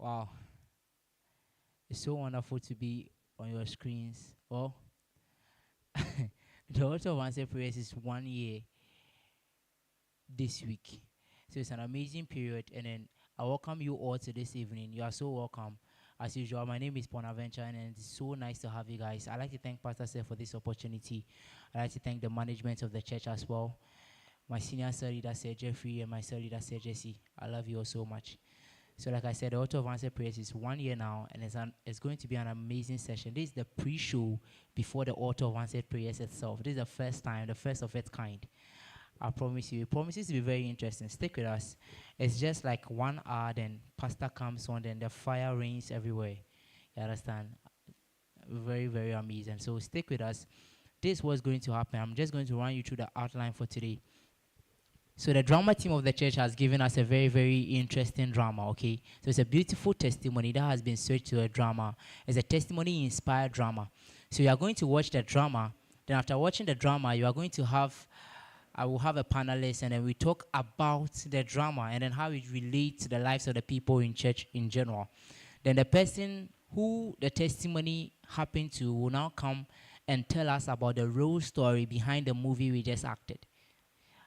Wow, it's so wonderful to be on your screens. Well, the Altar of Answered Prayers is 1 year this week. So it's an amazing period. And then I welcome you all to this evening. You are so welcome. As usual, my name is Bonaventure, and it's so nice to have you guys. I'd like to thank Pastor Seth for this opportunity. I'd like to thank the management of the church as well. My senior cell leader, Sir Jeffrey, and my cell leader, Sir Jesse. I love you all so much. So like I said, the Altar of Answered Prayers is 1 year now, and it's going to be an amazing session. This is the pre-show before the Altar of Answered Prayers itself. This is the first time, the first of its kind. I promise you. It promises to be very interesting. Stick with us. It's just like 1 hour, then pastor comes on, then the fire rains everywhere. You understand? Very, very amazing. So stick with us. This is what's going to happen. I'm just going to run you through the outline for today. So the drama team of the church has given us a very, very interesting drama, okay? So it's a beautiful testimony that has been switched to a drama. It's a testimony-inspired drama. So you are going to watch the drama. Then after watching the drama, you are going to have, I will have a panelist, and then we talk about the drama and then how it relates to the lives of the people in church in general. Then the person who the testimony happened to will now come and tell us about the real story behind the movie we just acted.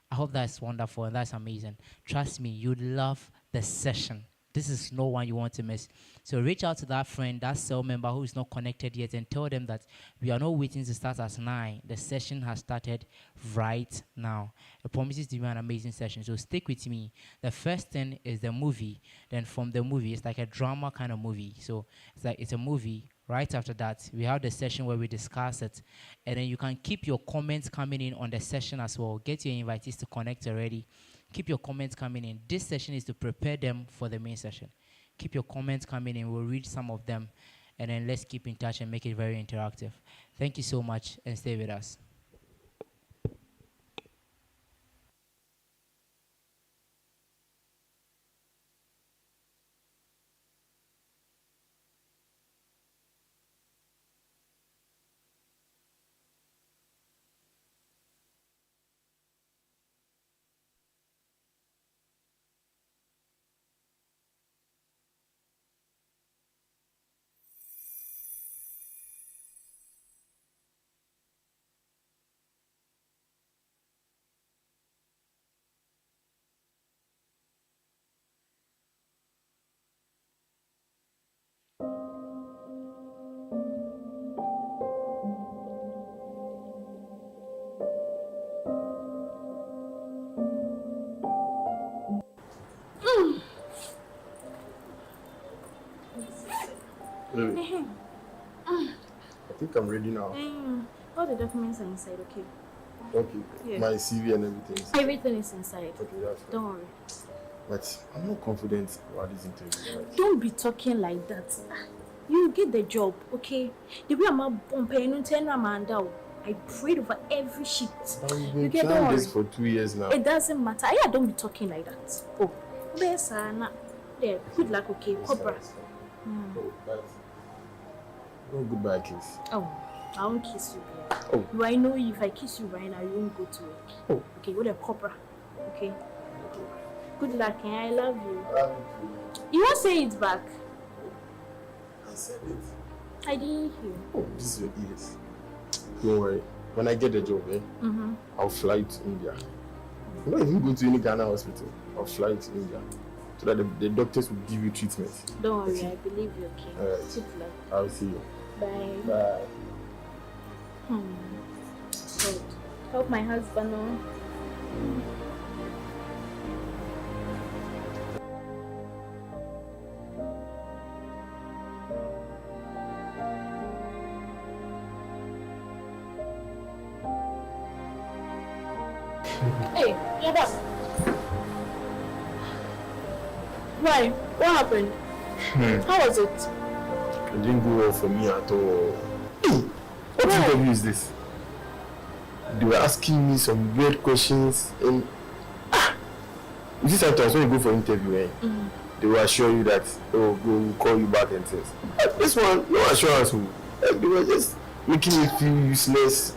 I hope that's wonderful and that's amazing. Trust me, you'd love the session. This is no one you want to miss. So reach out to that friend, that cell member who is not connected yet, and tell them that we are not waiting to start at 9. The session has started right now. It promises to be an amazing session. So stick with me. The first thing is the movie. Then from the movie, it's like a drama kind of movie. So it's a movie. Right after that, we have the session where we discuss it. And then you can keep your comments coming in on the session as well. Get your invitees to connect already. Keep your comments coming in. This session is to prepare them for the main session. Keep your comments coming in. We'll read some of them. And then let's keep in touch and make it very interactive. Thank you so much, and stay with us. Really? I think I'm ready now. All the documents are inside, okay? Okay. Yeah. My CV and everything. Everything is inside. Okay, that's fine. Don't worry. But I'm not confident about this interview. Right? Don't be talking like that. You get the job, okay? The way I'm I prayed over every sheet. But we've You been get trying don't this worry. for 2 years now. It doesn't matter. Yeah, don't be talking like that. Oh, yes, Anna. There, good luck, okay? It's Cobra. fine, it's fine. Oh, but no goodbye kiss. Oh, I won't kiss you. Yeah. Oh. Do I know if I kiss you right now, you won't go to work? Oh. Okay, go to Cobra. Okay? Good luck, eh? I love you. You won't say it back. I said it. I didn't hear. Oh, this is your ears. Don't worry. When I get the job, I'll fly to India. I'm not even going to any Ghana hospital. I'll fly to India so that the doctors will give you treatment. Don't worry, I believe you, okay? Alright. Good luck. I'll see you. Bye. Bye. Good. Help my husband on. Hey, get up. Why? What happened? How was it? It didn't go well for me at all. What interview is this? They were asking me some weird questions and you see sometimes when you go for interview, they will assure you that we'll call you back and things. This one, no assurance. They were just making me feel useless.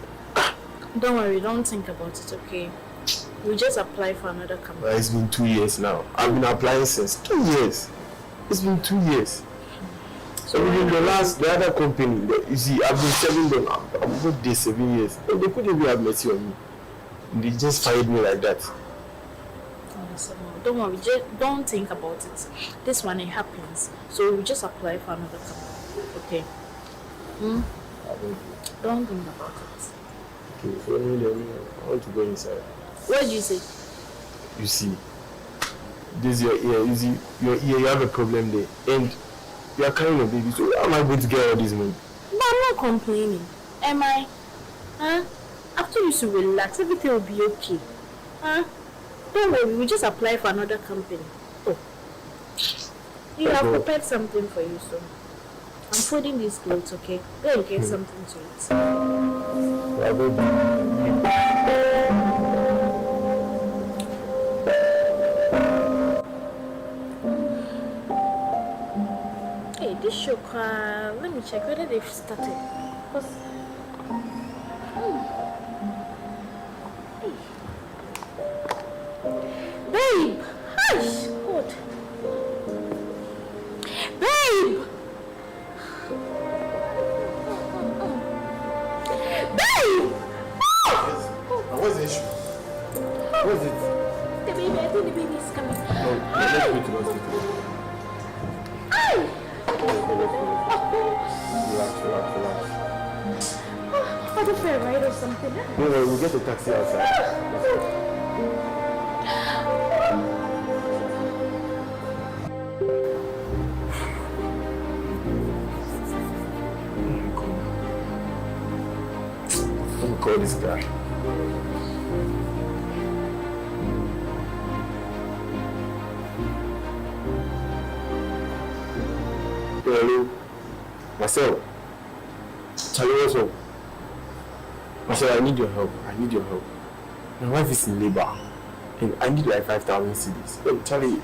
Don't worry, don't think about it, okay? We'll just apply for another company. It's been 2 years now. I've been applying since 2 years. It's been 2 years. So within the other company, you see, I've been serving them. I've worked there 7 years. And they couldn't even have mercy on me. They just fired me like that. Don't worry, don't think about it. This one, it happens. So we just apply for another company. Okay? Don't think about it. Okay, so I want to go inside. What did you say? You see, this is your ear. You see, your ear, you have a problem there. And you are carrying a baby. So how am I going to get all this money? But I'm not complaining. Am I? Huh? After you should relax, everything will be okay. Huh? Don't worry, we just apply for another company. Oh. You have prepared something for you, so I'm folding these clothes, okay? Go and get something to eat. Hey, this show, let me check whether they've started. Babe! Hush! God. Babe! Babe! What's the issue? What is it? The baby, I think the baby is coming. No, let's go to the hospital. Ay! Relax. I don't feel right or something. Don't worry, we'll get a taxi outside. Let me call this guy. Hello, Marcel. Charlie, what's up? Marcel, I need your help. My wife is in labor, and I need like 5,000 cedis. Hey, Charlie,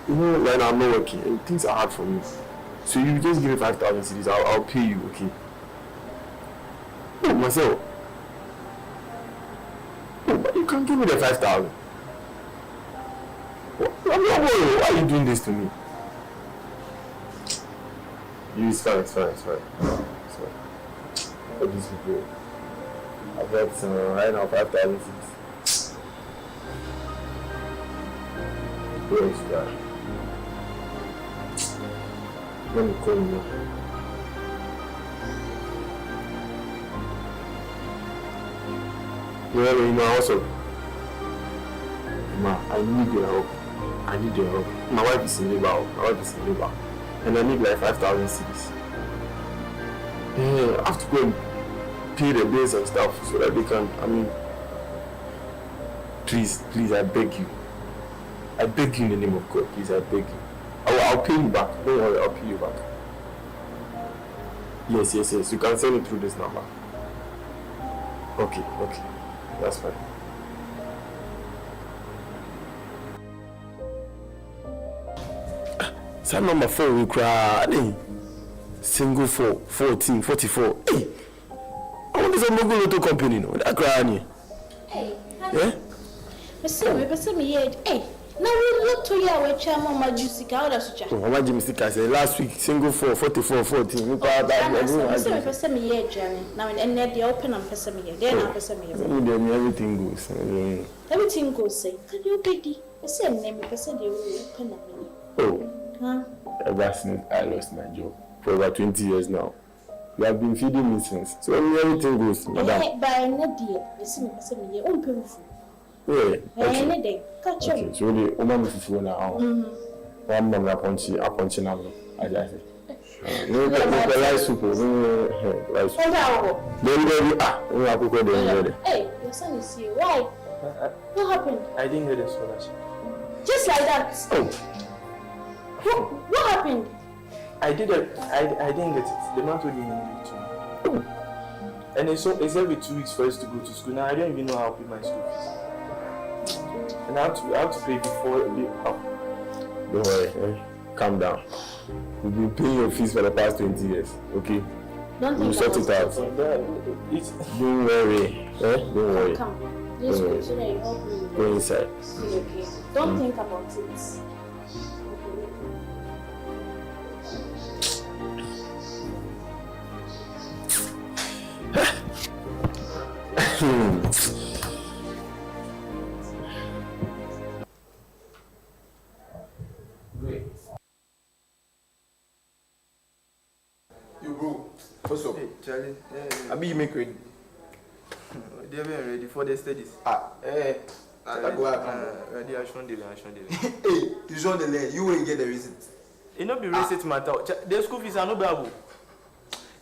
you know, right now I'm not working, and things are hard for me. So you just give me 5,000 cedis, I'll pay you, okay? Oh, Marcel. Oh, but you can't give me the 5,000. I'm not worried. Why are you doing this to me? It's fine. What these people? I've got right now 5,000 cedis. Where is that? Let me call you. Well, you know, also, Ma, I need your help. My wife is in labor. And I need like 5,000 cedis. I have to go and pay the bills and stuff so that they can, please, I beg you. I beg you in the name of God, please, I beg you. I'll pay you back. Don't worry, I'll pay you back. Yes. You can send it through this number. Okay. That's fine. Send number 4 we cry. Single 4, 14, 44. Hey! I want this Mogo Lotto company, no? That cry. Hey, yeah? But me, hey. Now we look to you, which I'm on my juicy cow. Oh, my Jimmy I said last week, single 4, 44, 14. We cry that. Me here, Johnny. Now and then they open and press me here. Then I press me here. Everything goes. Everything goes, say. Can you baby? I said, name me, I said, you will open a minute. Oh. Huh? Ever since I lost my job for over 20 years now. You have been feeding me since. So everything goes, madam. By Nadia, I see me, you won't pay for. Yeah. Okay. Okay. So the woman is for now. One mom I punch now. I just say. No, rice soup. Rice soup. We have to go there. Hey, your son is here. Why? What happened? I didn't hear the scholarship. Just like that. Oh. What happened? I didn't get it. The man told me he needed it to me. And it's every 2 weeks for us to go to school. Now I don't even know how to pay my school fees. And I have to pay before Don't worry, calm down. We've been paying your fees for the past 20 years, okay? We'll sort it out. Don't worry, Don't worry. Come. This will help me. Go inside. Okay. Don't think about it. What's up? Hey, Charlie. I mean, you make ready. They are ready for the studies. Ready, I shouldn't delay. Hey, you show the lane. You will get the receipt. It not be receipt matter. The school fees are no bad.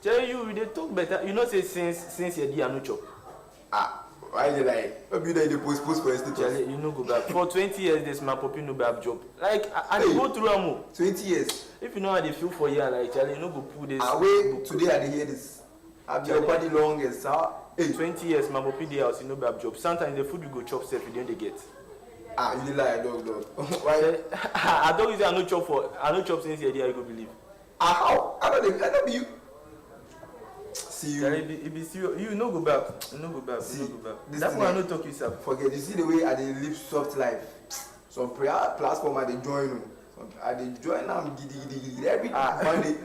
Tell you, they talk better. You know, say since your dear no chop. Why they like? Maybe they post for institute. Charlie, you no go back. For 20 years, this my puppy no bad job. Like, I go through a move. 20 years. If you know how they feel for you, like, Charlie, you no go pull this. Wait, today I hear this. I've been party longest, Hey. 20 years, my puppy day house, you no bad job. Sometimes the food you go chop self, you don't get. You lie, dog. Why? I don't say I no chop since your day I go believe. How? I don't be you. See you. Charlie, it be serious. You no go back. See, That's why I no talk yourself. Forget. You see the way I dey live soft life. Some prayer platform I dey join. I dey join am gidi every Monday.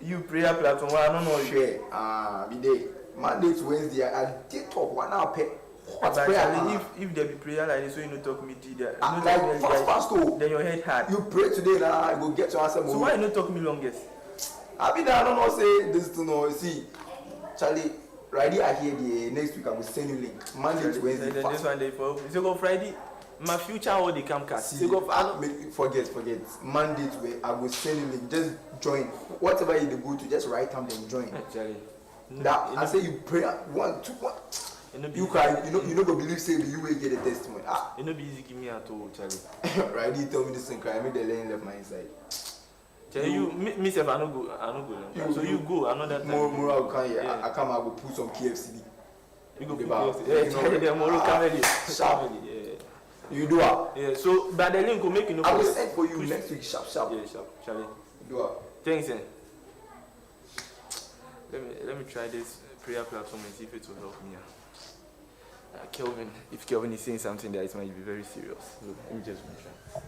You prayer platform, well, I don't know. Share. Be there. Monday to Wednesday, I dey talk 1 hour per. What's But prayer? Charlie, if there be prayer like this, so you no talk me there. Like fast oh. Then your head hard. You pray today now, you go get your answer. So why you no talk me longest? I mean, I don't know say this to know. See, Charlie, Friday I hear the next week I will send you link. Monday to Wednesday. Then this one day for so go Friday. My future all they come cast. See, forget. Monday to Wednesday I will send you link. Just join. Whatever you go to, just write them then join. Charlie. That I say you pray 1, 2, 1. You can you know go believe say you will get a testimony. It no be easy give me at all, Charlie. Right, you tell me this thing cry, I make the lane left my inside. Charlie, you myself I no go. So you go another time. More I can yeah. I come I go put some KFC. You go put About- KFC. Yeah, Charlie, the tomorrow family. Sharp. Yeah. You do it. Yeah, so but the link will make you know. I will send for you next week sharp. Yeah, sharp, Charlie. Do it. Thanks, eh. Let me try this prayer platform and see if it will help me. Kelvin, if Kelvin is saying something that it might be very serious. So let me just try.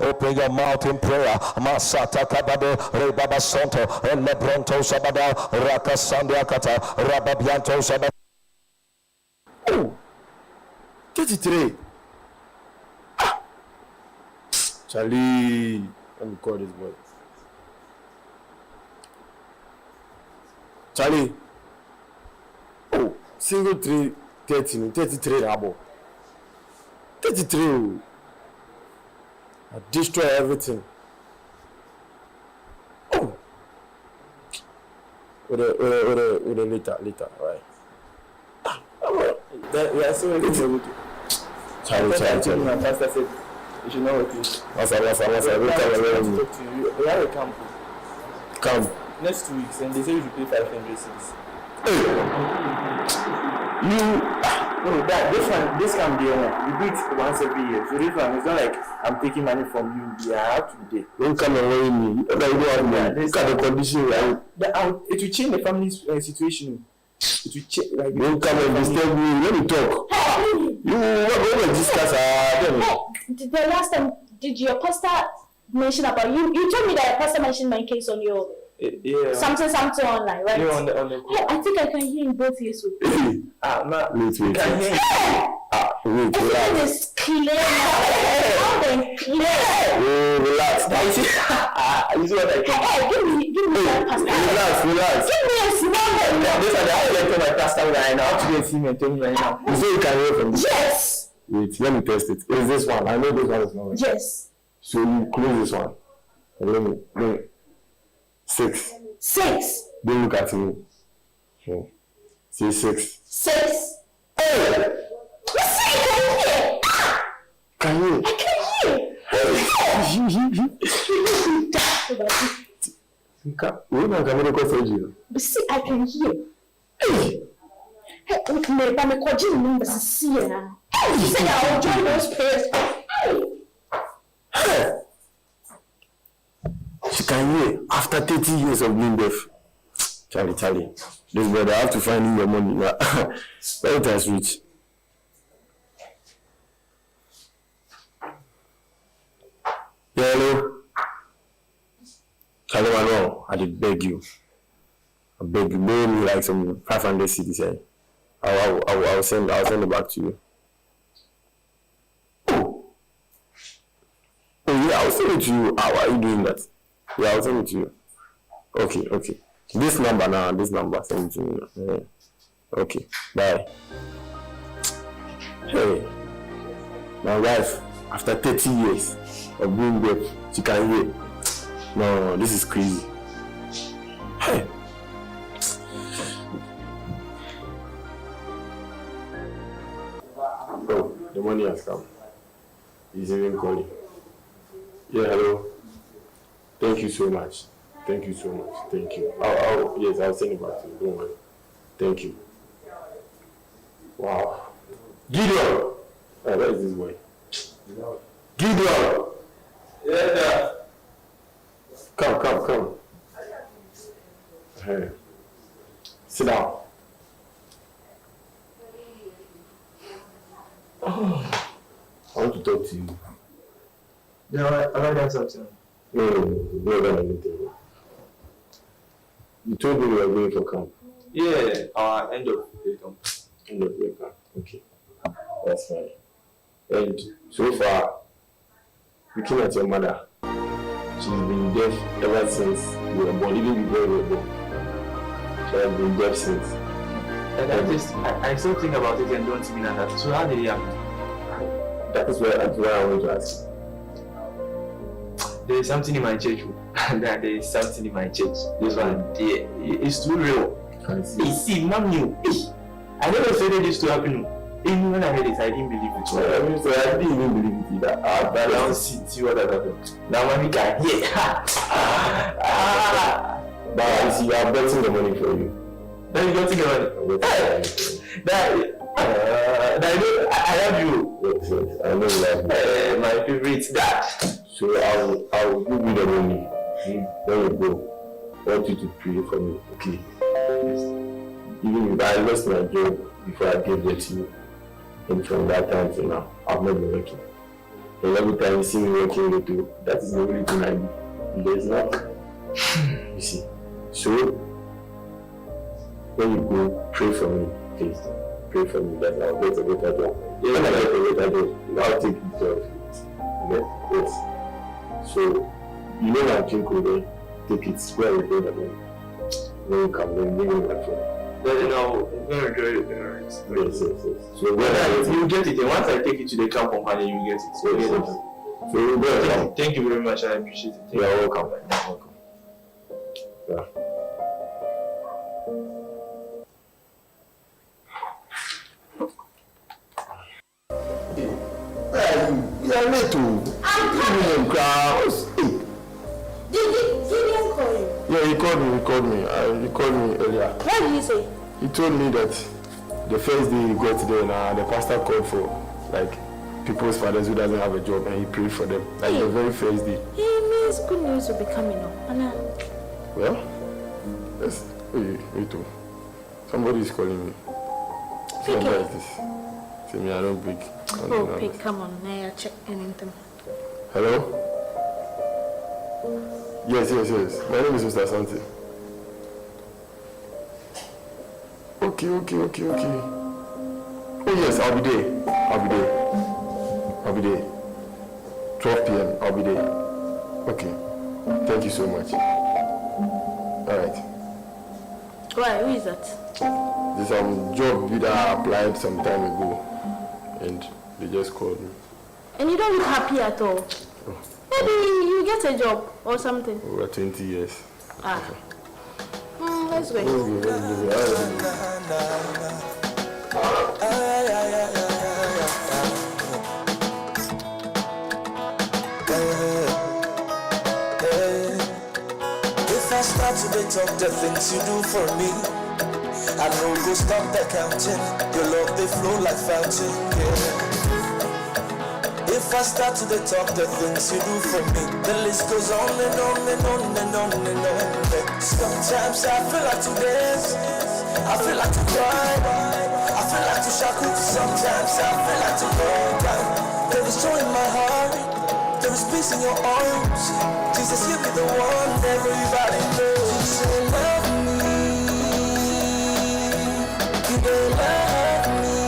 Open your mouth in prayer. Masata kabade rebaba sonto lebronto shabada rakasandia kata rababianto shabada. 33. Charlie, let me call this boy. Charlie. Single 3, 30, 33 rabo. 33. I destroy everything. With a later, right? We are so ready. Charlie. My pastor said you should not work this. What's up? We have a camp Come. next 2 weeks and they say you should pay 500 cedis. No, this can be you do it once every year. So this one, it's not like I'm taking money from you. Yeah, I have to do it. Don't come and worry me. You don't have money. Look at the condition, right? It will change the family's situation. It will change. Like, Don't come and disturb me. Let me talk. You what we discuss? The last time, did your pastor mention about you? You told me that your pastor mentioned my case on your something online, right? Yeah, on the Oh, I think I can hear in both ears. Wait. Can hear Wait, Everything relax. is clear now. Loud and clear. Relax. You see what I can? Hey, give me that pastor. Relax. Give me a small one. These are the highlights of my pastor right now. How to get him and tell me right now. You say you can hear from me. Yes. Wait, let me test it. Is this one? I know this one is not right. Yes. So you close this one. And let me 6. 6. Don't look at me. Say 6. 6. Hey! You say I can hear. Can you? I can hear. We don't come to surgery. But see, I can hear. Hey, but me calling number see na. You say I will join those prayers. Hey! She can hear after 30 years of being deaf. Charlie. This brother, I have to find you your money. Where it has reached. Yeah, hello. Charlie, I did beg you. I beg you, borrow me like some 500 cedis. I'll send it back to you. Oh, Yeah, I'll send it to you. How are you doing that? Yeah, I'll send it to you. Okay. This number, send it to me now. Yeah. Okay, bye. Hey, my wife, after 30 years of being deaf, she can hear. No, this is crazy. Hey. Oh, the money has come. He's even calling. Yeah, hello. Thank you so much. Thank you. I'll send it back to you. Don't worry. Thank you. Wow. Gideon! Where is this boy? Gideon! Yeah. Come. Hey. Sit down. Oh, I want to talk to you. Yeah, I like that something. No, done anything. You told me you were going for camp. Yeah, our end of the camp. End of the camp. Okay. That's fine. And so far, looking at your mother, she's been deaf ever since you were born, even before you were born. She has been deaf since. And I still think about it and don't even understand. So how did it happen? That's why I want to ask. There is something in my church. There is something in my church. This one, it's too real. I see. See, mom knew. I never said this to happen. Even when I heard it, I didn't believe it. I didn't even believe it either. But now see what has happened. Now mommy can hear. But you see, I'm betting the money for you. Then you got to get money. I love you. Yes, I know you love me. My favorite dad. So I'll give you the money. When you go, I want you to pray for me, okay? Yes. Even if I lost my job before I gave that to you, and from that time till now, I've not been working. And every time you see me working with you, that is the only thing I do. There's nothing. You see. So when you go, pray for me, please. Pray for me that I'll get a better job. When I get a better job, I'll take care of it. Yes. So, you know my drink will then take it where we go again. When you come, then bring me my phone. Then I'm going to enjoy the parents. Yes. So when You get it, and once I take it to the camp company, you get it. So, Yes. So you go. Thank you very much, I appreciate it. You are welcome. Yeah. You are late to crowds. Did Gideon call you? Yeah, he called me earlier. What did he say? He told me that the first day he got there, the pastor called for like people's fathers who doesn't have a job, and he prayed for them. Like the very first day. He means good news will be coming up. Well, yes. Wait too. Somebody is calling me. Pick What it. is this? See me, I don't pick. Oh, pick, come on. Now I check anything. Hello? Yes. My name is Mr. Asante. Okay. Oh yes, I'll be there. 12 p.m. I'll be there. Okay. Thank you so much. Alright. Why? Who is that? There's some job that I applied some time ago, and they just called me. And you don't look happy at all. Maybe you get a job or something. Over 20 years. Let's go. If I start to talk the things you do for me, I know go stop the counting. Your love they flow like fountain. Yeah. If I start to talk the things you do for me, the list goes on and on and on and on and on. Sometimes I feel like to dance, I feel like to cry, I feel like to shout. Sometimes I feel like to go down. There is joy in my heart, there is peace in your arms. Jesus, you be the one everybody knows. You love me, you don't love me,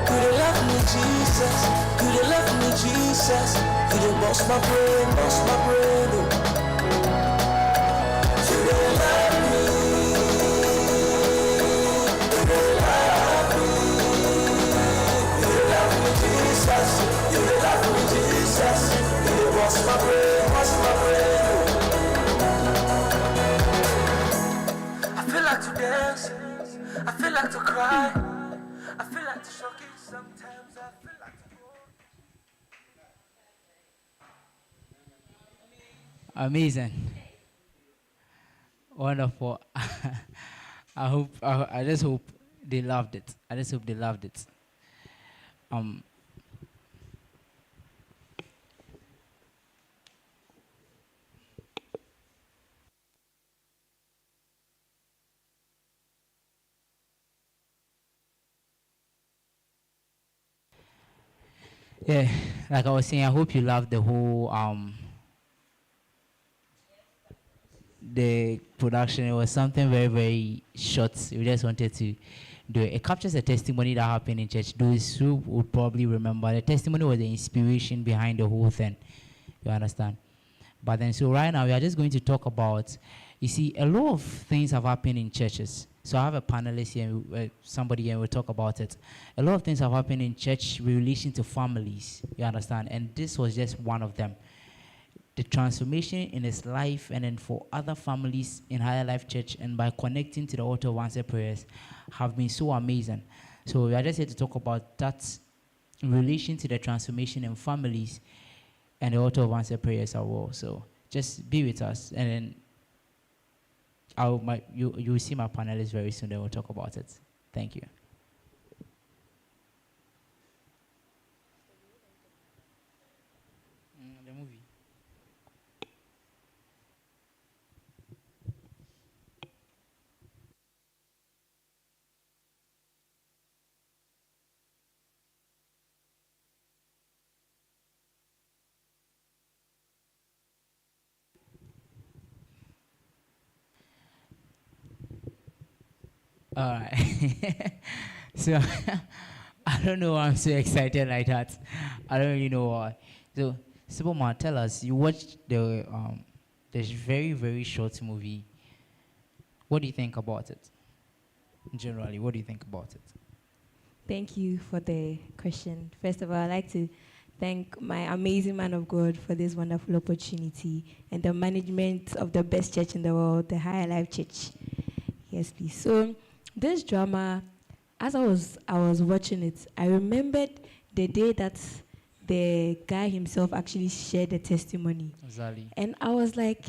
you don't love me, Jesus. You love me, me, Jesus. You done bust my brain, oh. You don't love me. You don't love me. You don't love me, Jesus. You don't love me, Jesus. You done bust my brain, oh. I feel like to dance. I feel like to cry. I feel like to shock it sometimes. I feel like to go. Amazing. Wonderful. I just hope they loved it. I just hope they loved it. Yeah, like I was saying, I hope you loved the whole the production. It was something very, very short. We just wanted to do it. It captures a testimony that happened in church. Those who would probably remember, the testimony was the inspiration behind the whole thing. You understand? But then, so right now, we are just going to talk about, you see, a lot of things have happened in churches. So I have a panelist here, somebody here, and we'll talk about it. A lot of things have happened in church with relation to families, you understand? And this was just one of them. The transformation in his life and then for other families in Higher Life Church and by connecting to the altar of answered prayers have been so amazing. So we are just here to talk about that in relation to the transformation in families and the altar of answered prayers as well. So just be with us, and then you will see my panelists very soon. They will talk about it. Thank you. The movie. All right. So I don't know why I'm so excited like that. I don't really know why. So Superman, tell us, you watched the very, very short movie. What do you think about it? Generally, what do you think about it? Thank you for the question. First of all, I'd like to thank my amazing man of God for this wonderful opportunity and the management of the best church in the world, the Higher Life Church. Yes, please. So this drama, as I was watching it, I remembered the day that the guy himself actually shared the testimony. Exactly. And I was like,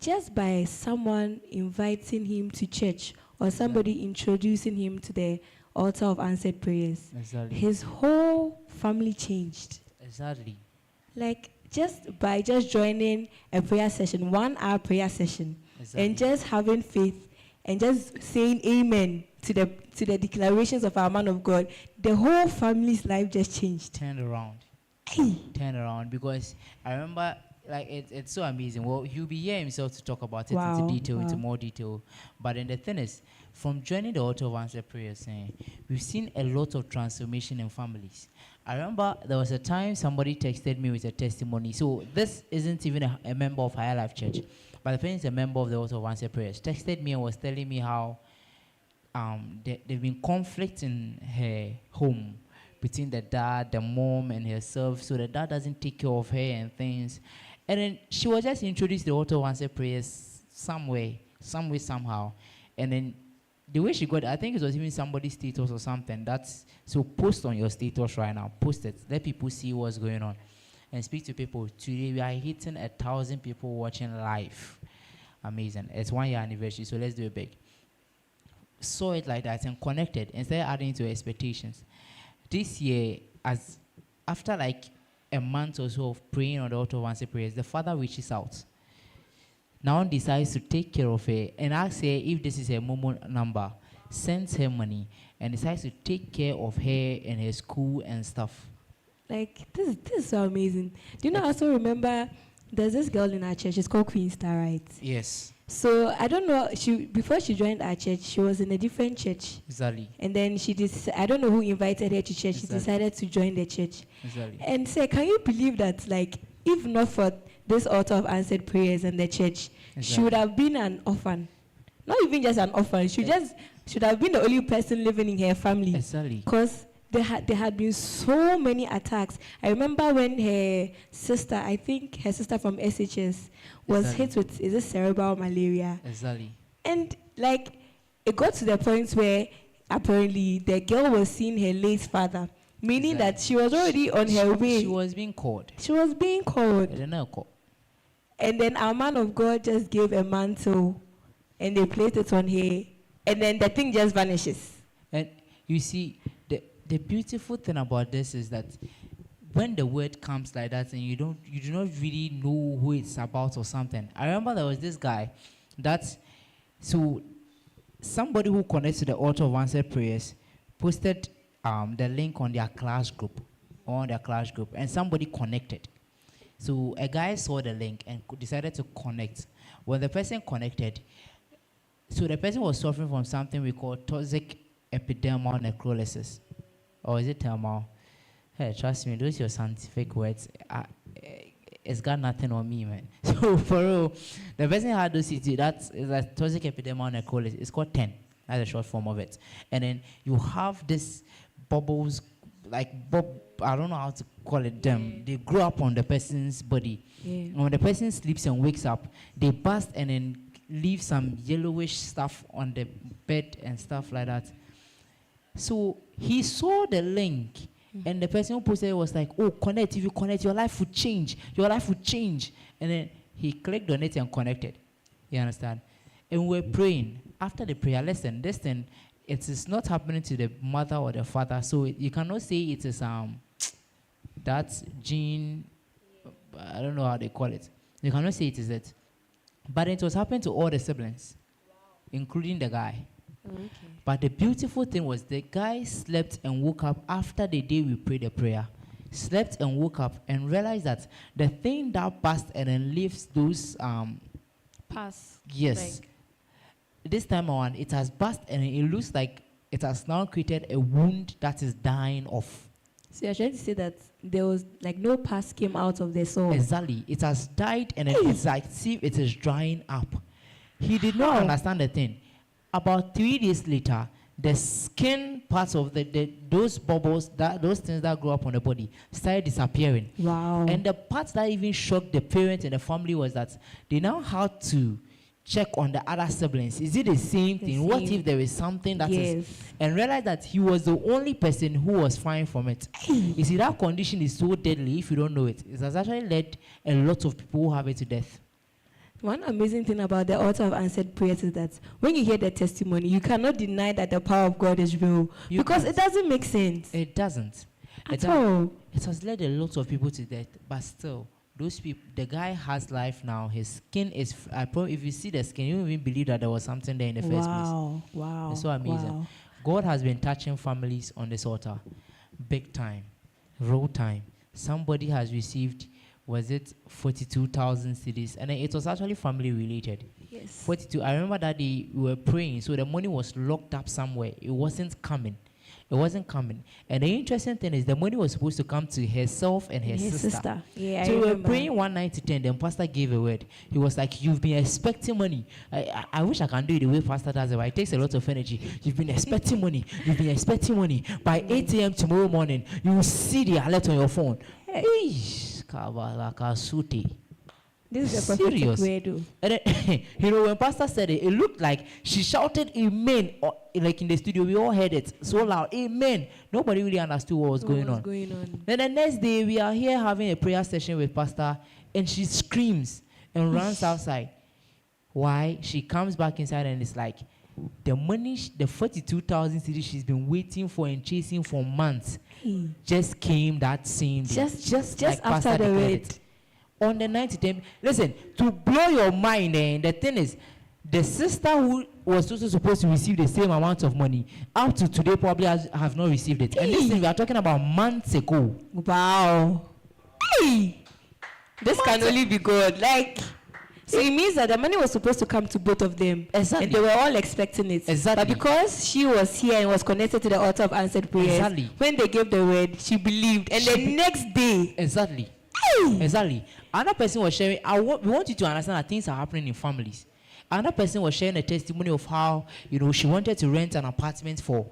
just by someone inviting him to church or somebody introducing him to the altar of answered prayers, Exactly. his whole family changed. Exactly. Like just by joining a prayer session, 1 hour prayer session, Exactly. and just having faith and just saying amen to the declarations of our man of God, the whole family's life just changed. Turned around. Turn around, because I remember, like, it's so amazing. Well, he'll be here himself to talk about it into detail, into more detail. But then the thing is, from joining the altar of answered prayers, we've seen a lot of transformation in families. I remember there was a time somebody texted me with a testimony. So this isn't even a member of Higher Life Church, but the person is a member of the altar of answered prayers. Texted me and was telling me how there've been conflict in her home between the dad, the mom, and herself. So the dad doesn't take care of her and things. And then she was just introduced to the altar of answered prayers some way, somehow. And then the way she got it, I think it was even somebody's status or something. So post on your status right now. Post it. Let people see what's going on. And speak to people. Today we are hitting 1,000 people watching live. Amazing. It's 1 year anniversary, so let's do it big. Saw it like that and connected instead of adding to expectations. This year, after like a month or so of praying on the altar of answered prayers, the father reaches out. Now decides to take care of her and asks her if this is her Momo number, sends her money, and decides to take care of her and her school and stuff. Like, this is so amazing. Do you know, I also remember There's this girl in our church. It's called Queen Star, right? Yes. So I don't know. Before she joined our church, she was in a different church. Exactly. And then I don't know who invited her to church. Exactly. She decided to join the church. Exactly. And say, can you believe that? Like, if not for this altar of answered prayers and the church, she would have been an orphan. Not even just an orphan. She should have been the only person living in her family. Exactly. Because there had been so many attacks. I remember when her sister, I think her sister from SHS, was hit with cerebral malaria. Exactly. And like it got to the point where apparently the girl was seeing her late father, meaning that she was already on her way. She was being called. She was being called. I don't know. And then our man of God just gave a mantle, and they placed it on her, and then the thing just vanishes. And you see, the beautiful thing about this is that when the word comes like that and you do not really know who it's about or something. I remember there was this guy somebody who connects to the altar of answered prayers posted the link on their class group, and somebody connected. So a guy saw the link and decided to connect. When the person connected, so the person was suffering from something we call toxic epidermal necrolysis. Or is it thermal? Hey, trust me, those are your scientific words. It's got nothing on me, man. So for real, the person had those CT, that's toxic epidermal necrolysis. It's called 10. That's the short form of it. And then you have this bubbles, I don't know how to call it them. They grow up on the person's body. Yeah. And when the person sleeps and wakes up, they burst and then leave some yellowish stuff on the bed and stuff like that. So he saw the link, and the person who posted it was like, oh, connect. If you connect, your life would change. Your life would change. And then he clicked on it and connected. You understand? And we're praying. After the prayer, listen, this thing, it is not happening to the mother or the father. So you cannot say it is that gene, I don't know how they call it. You cannot say it is it. But it was happening to all the siblings, including the guy. Okay. But the beautiful thing was the guy slept and woke up after the day we prayed the prayer. Slept and woke up and realized that the thing that passed and then leaves those Pass. yes. This time around it has burst and it looks like it has now created a wound that is dying off. So you're trying to say that there was like no pus came out of the soul. Exactly. It has died and then it's like see if it is drying up. He did not understand the thing. About 3 days later, the skin parts of those bubbles, those things that grow up on the body, started disappearing. Wow. And the part that even shocked the parents and the family was that they now had to check on the other siblings. Is it the same thing? What if there is something that is... And realize that he was the only person who was fine from it. You see, that condition is so deadly if you don't know it. It has actually led a lot of people who have it to death. One amazing thing about the altar of answered prayers is that when you hear the testimony, you cannot deny that the power of God is real. Because it doesn't make sense. It doesn't. At all. It has led a lot of people to death. But still, those people, the guy has life now. His skin is, if you see the skin, you don't even believe that there was something there in the first place. Wow. It's so amazing. Wow. God has been touching families on this altar. Big time. Real time. Somebody has received, was it 42,000 cedis? And it was actually family related. Yes. 42. I remember that we were praying, so the money was locked up somewhere. It wasn't coming. And the interesting thing is the money was supposed to come to herself and her sister. Yeah, so I we were remember. praying 1 night to 10. Then pastor gave a word. He was like, you've been expecting money. I wish I can do it the way pastor does it, but it takes a lot of energy. You've been expecting money. You've been expecting money. By 8 a.m. tomorrow morning, you will see the alert on your phone. This is a prophetic word. And then, when pastor said it, it looked like she shouted amen, like in the studio. We all heard it so loud, amen. Nobody really understood what was going on. Then the next day, we are here having a prayer session with pastor, and she screams and runs outside. Why? She comes back inside and it's like, the money, the 42,000 cedis she's been waiting for and chasing for months, just came that same day. Just like after the wait. On the 90th, listen, to blow your mind, the thing is, the sister who was also supposed to receive the same amount of money, up to today probably have not received it. And listen, we are talking about months ago. Wow. This can only be God. Like, so it means that the money was supposed to come to both of them. Exactly. And they were all expecting it. Exactly. But because she was here and was connected to the altar of answered prayers, Exactly. when they gave the word, she believed. And the next day. Exactly. Exactly. Another person was sharing, we want you to understand that things are happening in families. Another person was sharing a testimony of how, she wanted to rent an apartment for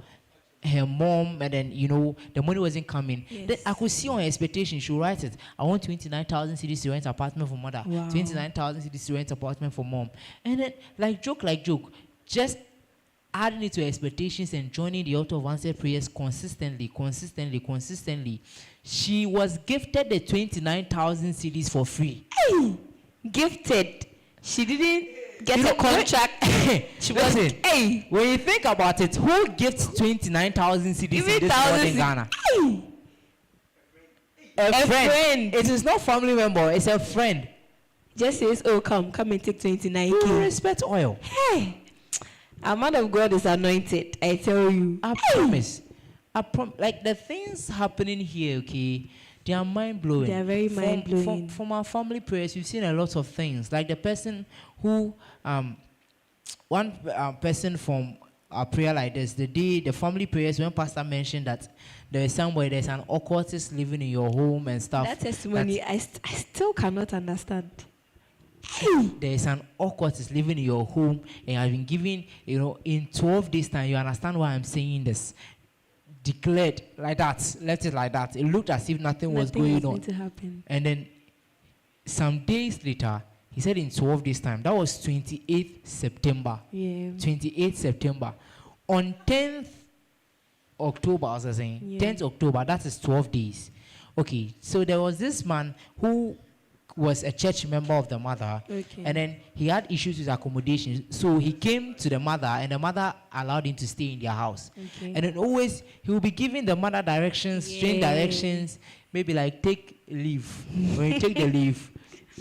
her mom, and then the money wasn't coming. Yes. Then I could see on her expectation, she would write it. I want 29,000 cedis to rent apartment for mother. Wow. 29,000 cedis to rent apartment for mom. And then like joke, just adding it to her expectations and joining the altar of answered prayers consistently. She was gifted the 29,000 cedis for free. Hey, gifted. She didn't get a contract. She was. Listen, Hey, when you think about it, who gifts 29,000 cedis in this world in Ghana? Hey. A A friend. friend. It is not family member, it's a friend. Just says, oh, come and take 29K. You respect oil. Hey, a man of God is anointed, I tell you. I promise. Like the things happening here, okay, they are mind-blowing. They are very mind-blowing. From our family prayers, we've seen a lot of things. Like the person who, one person from our prayer like this, the family prayers, when Pastor mentioned that there's an occultist living in your home and stuff. That testimony, I still cannot understand. There is an occultist living in your home, and I've been given, in 12 days' time, you understand why I'm saying this. Declared like that, left it like that. It looked as if nothing was going on. To happen. And then some days later, he said in 12 days' time, that was 28th September. Yeah. 28th September. On 10th October, I was saying, Yeah. 10th October, that is 12 days. Okay, so there was this man who was a church member of the mother, Okay. and then he had issues with accommodation, so he came to the mother, and the mother allowed him to stay in their house. Okay. And then always he will be giving the mother directions, strange Yeah. directions, maybe like take leave. When you take the leave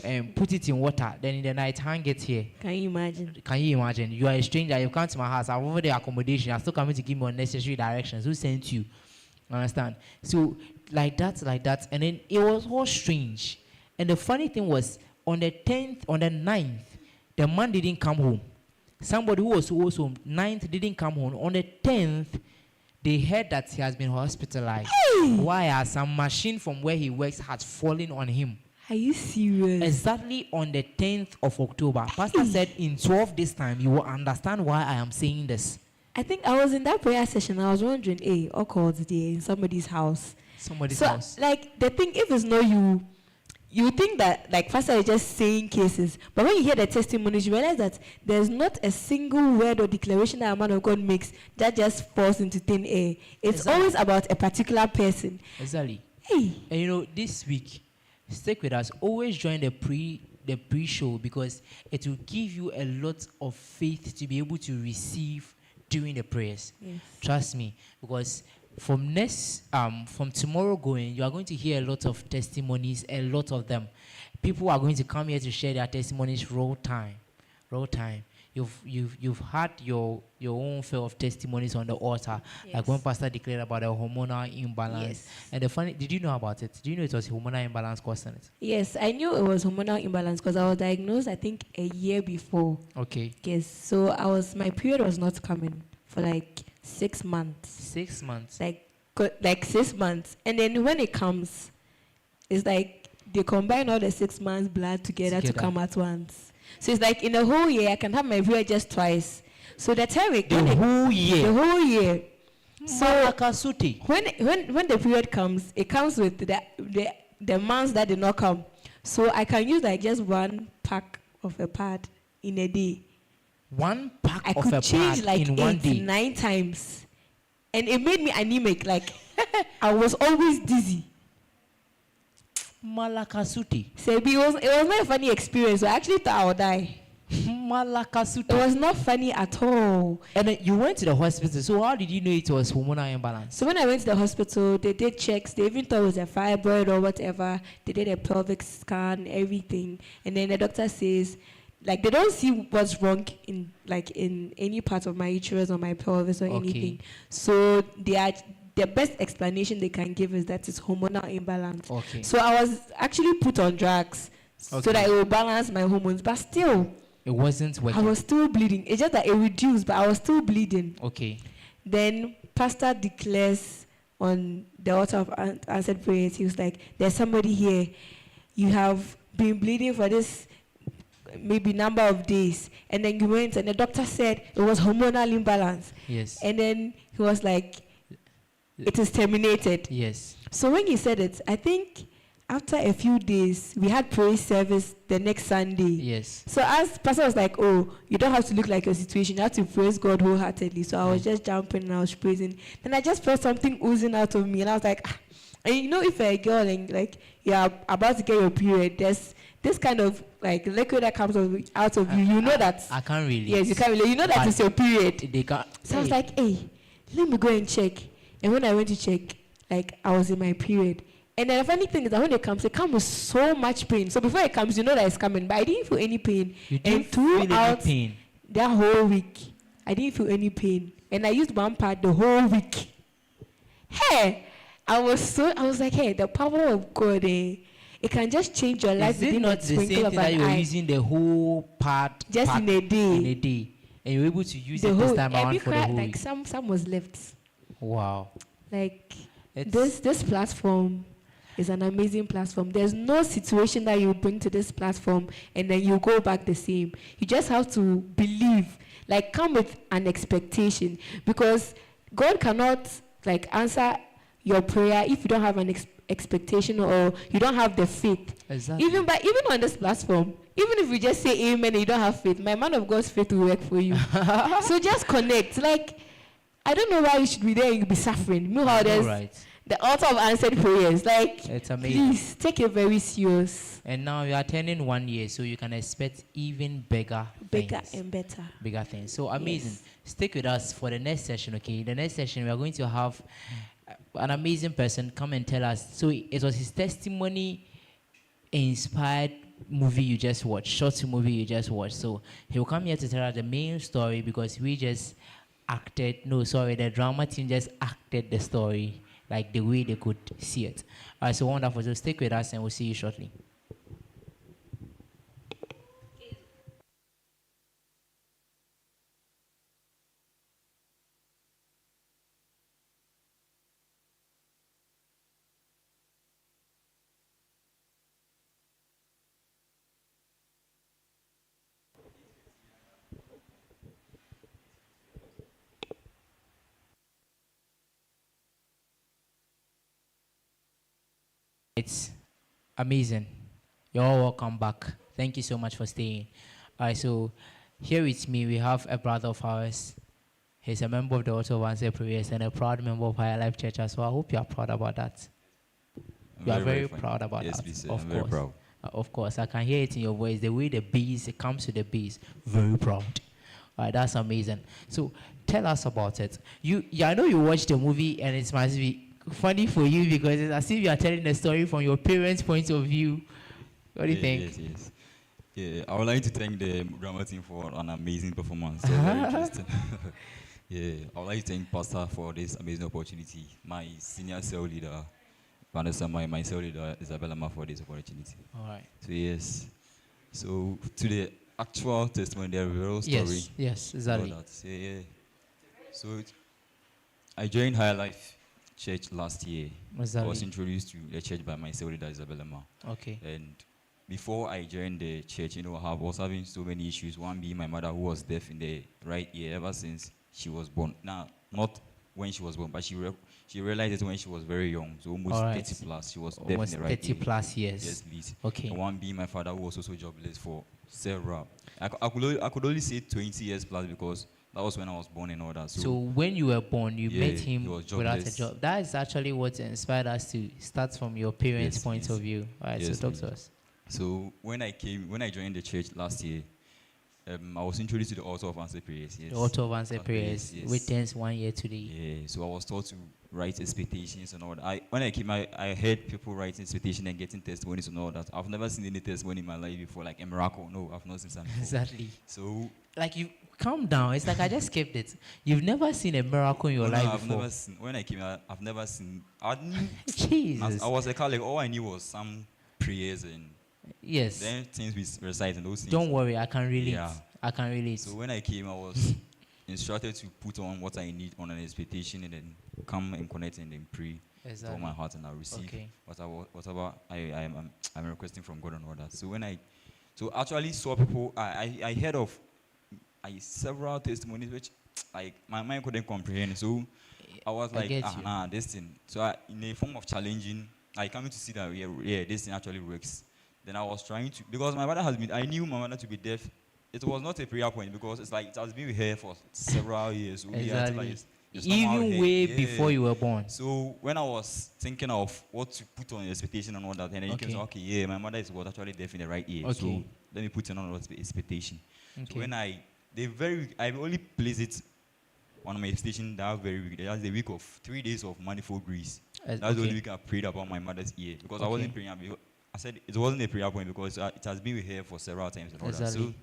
and put it in water, then in the night hang it here. Can you imagine? Can you imagine? You are a stranger, you come to my house, I'm over the accommodation, you're still coming to give me unnecessary directions. Who sent you? Understand? So like that, and then it was all strange. And the funny thing was, on the 9th, the man didn't come home. Somebody who was also 9th didn't come home. On the 10th, they heard that he has been hospitalized. Why? As some machine from where he works had fallen on him. Are you serious? Exactly on the 10th of October. Pastor said, in 12 days' time, you will understand why I am saying this. I think I was in that prayer session. I was wondering, hey, all calls there in somebody's house. Somebody's So, house. like, the thing, if it's not you, you think that, like, Pastor is just saying cases. But when you hear the testimonies, you realize that there's not a single word or declaration that a man of God makes that just falls into thin air. It's Exactly. always about a particular person. Exactly. Hey, And this week, stick with us. Always join the pre-show, because it will give you a lot of faith to be able to receive during the prayers. Yes. Trust me, because from tomorrow going, you are going to hear a lot of testimonies, a lot of them. People are going to come here to share their testimonies raw time. You've had your own fill of testimonies on the altar, Yes. like when Pastor declared about the hormonal imbalance. Yes. And the funny, did you know about it? Do you know it was hormonal imbalance causing it? Yes, I knew it was hormonal imbalance because I was diagnosed, I think, a year before. Okay. Yes, so my period was not coming for like 6 months. 6 months. Like 6 months. And then when it comes, it's like they combine all the 6 months blood together to come at once. So it's like in a whole year, I can have my period just twice. So the time it The whole year. The whole year. So Malakasuti. when the period comes, it comes with the months that did not come. So I can use like just 1 pack of a pad in a day. 1 pack I of could a change pad like in 1 day. 9 times. And it made me anemic. Like I was always dizzy. Malakasuti. So it was not a funny experience. So I actually thought I would die. Malakasuti. It was not funny at all. And then you went to the hospital. So how did you know it was hormonal imbalance? So when I went to the hospital, they did checks. They even thought it was a fibroid or whatever. They did a pelvic scan, everything. And then the doctor says, like, they don't see what's wrong in any part of my uterus or my pelvis or anything. So the best explanation they can give is that it's hormonal imbalance. Okay. So I was actually put on drugs so that it will balance my hormones. But still, It wasn't I working. was still bleeding. It's just that it reduced, but I was still bleeding. Okay. Then pastor declares on the altar of answered prayers, he was like, there's somebody here. You have been bleeding for this maybe number of days. And then you went and the doctor said it was hormonal imbalance. Yes. And then he was like, it is terminated. Yes. So when he said it, I think after a few days, we had praise service the next Sunday. Yes. So as pastor was like, oh, you don't have to look like your situation. You have to praise God wholeheartedly. So I was just jumping and I was praising. Then I just felt something oozing out of me. And I was like, ah. And you know, if a girl and like you're about to get your period, there's this kind of like liquid that comes out of you. You know that. I can't really. Yes, you can't really. You know that it's your period. They can't. So I was like, hey, let me go and check. And when I went to check, like I was in my period. And then the funny thing is that when it comes with so much pain. So before it comes, you know that it's coming. But I didn't feel any pain. You didn't And feel any throughout pain. that whole week, I didn't feel any pain. And I used one pad the whole week. Hey, I was like, hey, the power of God, it can just change your life. Is it within not a the same twinkle thing of that an you're eye. using the whole part Just part in a day. In a day, and you're able to use The it whole, this time around every for the crack, whole like week. some was left. Wow. Like It's- this platform is an amazing platform. There's no situation that you bring to this platform and then you go back the same. You just have to believe, like come with an expectation, because God cannot like answer your prayer if you don't have an expectation or you don't have the faith. Exactly. Even on this platform, even if you just say amen and you don't have faith, my man of God's faith will work for you. So just connect. Like, I don't know why you should be there and you'll be suffering. Meanwhile, there's right. the altar of answered prayers. Like, It's amazing. please take it very serious. And now you are turning 1 year, so you can expect even bigger Bigger things. and better. Bigger things. So amazing. Yes. Stick with us for the next session, okay? The next session, we are going to have an amazing person come and tell us. So it was his testimony inspired movie you just watched, short movie you just watched. So he will come here to tell us the main story, because we just the drama team just acted the story like the way they could see it. All right, so wonderful. So stick with us and we'll see you shortly. It's amazing. You're all welcome back. Thank you so much for staying. All right, so here with me, we have a brother of ours. He's a member of the Altar of Answered Prayers and a proud member of Higher Life Church as well. I hope you are proud about that. You are very fine. proud about Yes, that. please, Of I'm very course. proud. Of course, I can hear it in your voice. The way the bees, it comes to the bees. Very proud. All right, that's amazing. So tell us about it. I know you watched the movie and it must be funny for you because it's as if you are telling the story from your parents' point of view. What do you think? Yes, yes. Yeah, I would like to thank the drama team for an amazing performance. So very interesting. Yeah, I would like to thank Pastor for this amazing opportunity. My senior cell leader, Vanessa, my cell leader, Isabella, for this opportunity. All right. So yes. So to the actual testimony, the real story. Yes, exactly. about that. Yeah. So I joined Higher Life Church last year. I was introduced to the church by my cell leader, Isabella. Okay. And before I joined the church, I was having so many issues. One being my mother, who was deaf in the right ear ever since she was born. Now, not when she was born, but she realized it when she was very young, so almost 30 plus. She was deaf in Almost the right 30 ear. plus years. Yes, please. Okay. And one being my father, who was also jobless for several. I could only say 20 years plus because that was when I was born and all that. So when you were born, you met he him was without a jobless. job. That is actually what inspired us to start from your parents' Yes, point please. of view. All right, Yes, so talk to please. us. So when I joined the church last year, I was introduced to the Altar of Answered Prayers. Yes. The Altar of Answered Prayers, yes. which turns 1 year today. Yeah, so I was taught to write expectations and all that. When I came, I heard people writing expectations and getting testimonies and all that. I've never seen any testimony in my life before, like a miracle. No, I've not seen something before. Exactly. So Like you calm down. It's like I just kept it. You've never seen a miracle in your no, life I've before. never seen. When I came, I've never seen. I knew. Jesus. I was a Catholic. All I knew was some prayers and Yes. Then things we recite and those things. Don't worry, I can relate. Yeah. I can relate. So when I came, I was instructed to put on what I need on an expectation and then come and connect and then pray with all my heart and I'll receive Okay. whatever I'm requesting from God and all that. So when I actually saw people, I heard of several testimonies which like my mind couldn't comprehend. So I was like, nah, this thing. So in a form of challenging, I coming to see that yeah, this thing actually works. Then I was trying to, because my mother I knew my mother to be deaf. It was not a prayer point because it's like it has been with her for several years. So exactly. it's Even way before you were born. So when I was thinking of what to put on expectation and all that, and then you can say, okay, yeah, my mother was actually deaf in the right ear. Okay. So let me put it on expectation. Okay. So when I only placed it on my expectation that very week. That's the week of 3 days of manifold grace. That's the only week I prayed about my mother's ear because I wasn't praying. I said it wasn't a prayer point because it has been with her for several times and all that. So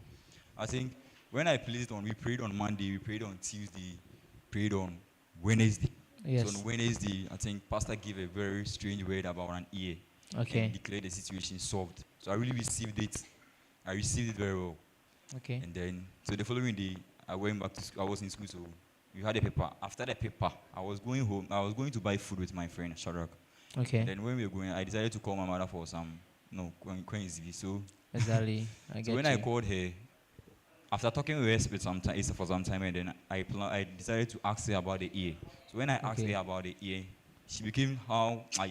I think when I placed on, we prayed on Monday, we prayed on Tuesday, prayed on Wednesday. Yes. So on Wednesday, I think Pastor gave a very strange word about an ear. Okay. And declared the situation solved. So I really received it. I received it very well. Okay. And then, so the following day, I went back to school. I was in school, so we had a paper. After the paper, I was going home. I was going to buy food with my friend, Shadrach. Okay. And then when we were going, I decided to call my mother for some, coincidence. So exactly. So when I called her, after talking with her for some time, and then I decided to ask her about the ear. So when I asked her about the ear, she became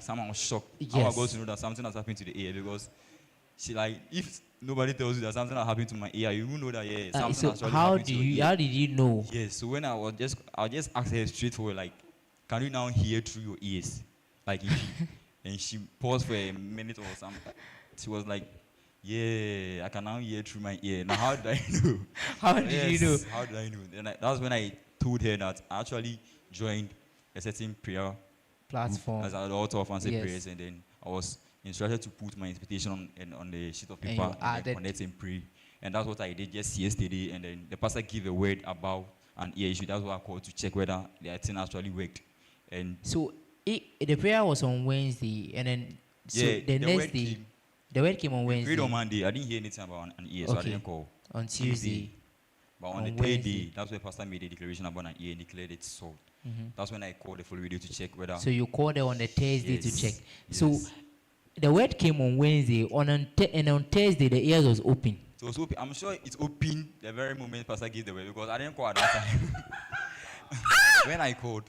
somehow shocked. Yes. How I got to know that something has happened to the ear because she if nobody tells you that something has happened to my ear, you will know that something has happened to your ear. How did you know? Yes. So when I just asked her straightforward, like, can you now hear through your ears? Like, and she paused for a minute or something. She was like, yeah, I can now hear through my ear. Now, how did I know? How did you know? How did I know? And that's when I told her that I actually joined a certain prayer platform as an author of answered prayers, and then I was instructed to put my expectation on the sheet of paper and then connect and pray. And that's what I did just yesterday. And then the pastor gave a word about an ear issue. That's what I called to check whether the thing actually worked. And so the prayer was on Wednesday, and then the next day. The word came on Wednesday. Prayed on Monday. I didn't hear anything about an ear, so I didn't call. On Tuesday. But on the third day, that's where Pastor made a declaration about an ear and declared it solved. Mm-hmm. That's when I called the following day to check whether. So you called her on the Thursday to check. Yes. So the word came on Wednesday, and on Thursday the ears was open. So it was open. I'm sure it's open the very moment Pastor gave the word because I didn't call at that time. When I called,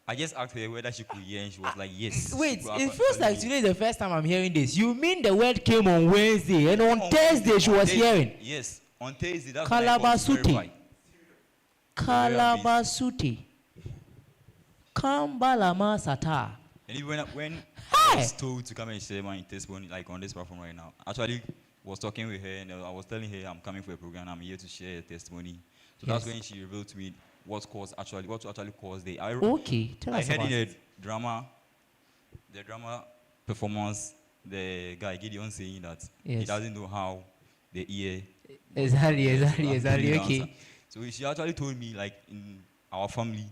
I just asked her whether she could hear, and she was like, yes. Wait, it feels like today is the first time I'm hearing this. You mean the word came on Wednesday, and on Thursday she was hearing? Yes, on Thursday. That's Kalabasuti. Kalabasuti. Kambalama Sata. And even when I was told to come and share my testimony, like on this platform right now, actually was talking with her, and I was telling her I'm coming for a program, I'm here to share a testimony. So that's when she revealed to me what actually caused the tell us. I heard in the drama performance, the guy Gideon saying that he doesn't know how the ear exactly okay. So she actually told me, like, in our family,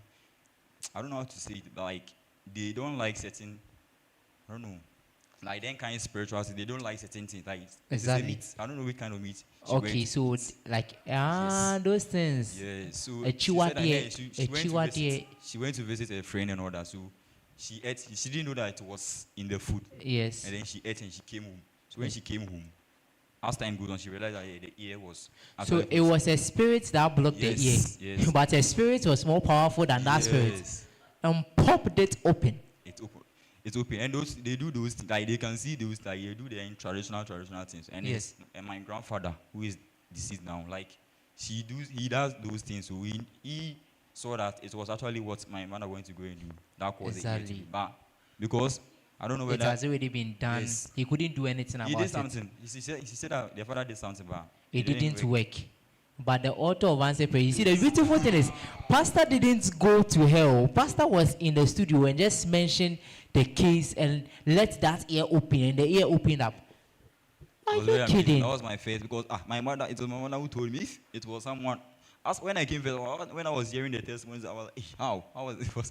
I don't know how to say it, but like they don't like certain, I don't know, like then kind of spirituality, they don't like certain things, like exactly. I don't know what kind of meat. Okay, so like those things. Yeah, so she went to visit a friend and all that. So she ate. She didn't know that it was in the food. Yes. And then she ate and she came home. So when she came home, as time goes on, she realized that the ear was. So it was a spirit that blocked the ear. Yes. But a spirit was more powerful than that spirit. And popped it open. It's open, and they do those things, like they can see those, like they do their traditional things. And and my grandfather, who is deceased now, like he does those things. So he saw that it was actually what my mother wanted to go and do. That caused it. But because I don't know whether it has already been done, he couldn't do anything about it. He did something. He said that the father did something, but it didn't work. But the author of Answer Prayer, you see, the beautiful thing is, Pastor didn't go to hell. Pastor was in the studio and just mentioned the case and let that ear open, and the ear opened up. Are you kidding? That was my faith because it was my mother who told me. If it was someone. As when I came, when I was hearing the testimonies, I was like, how was it? Because